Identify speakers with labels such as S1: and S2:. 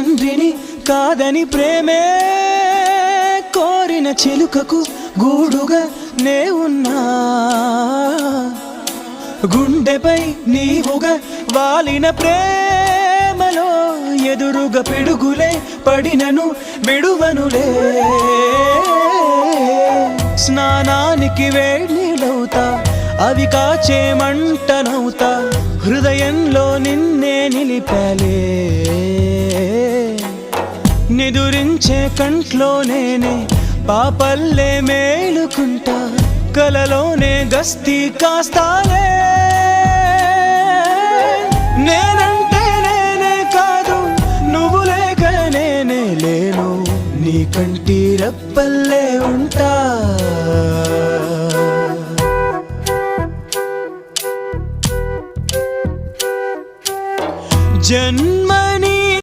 S1: తండ్రిని కాదని ప్రేమే కోరిన చిలుకకు గూడుగా నే ఉన్నా గుండెపై నీవుగా వాలిన ప్రేమలో ఎదురుగా పిడుగులే పడినను విడువనులే స్నానానికి వేడినవుతా అవి కాచే మంటనవుతా హృదయంలో నిన్నే నిలిపాలే నిదురించే కంట్లో నేనే పాపల్లే మేలుకుంటా కలలోనే గస్తీ కాస్తాలే నేనంటే నేనే కాదు నువ్వు లేక నేనే లేను నీ కంటి రెప్పల్లే ఉంటా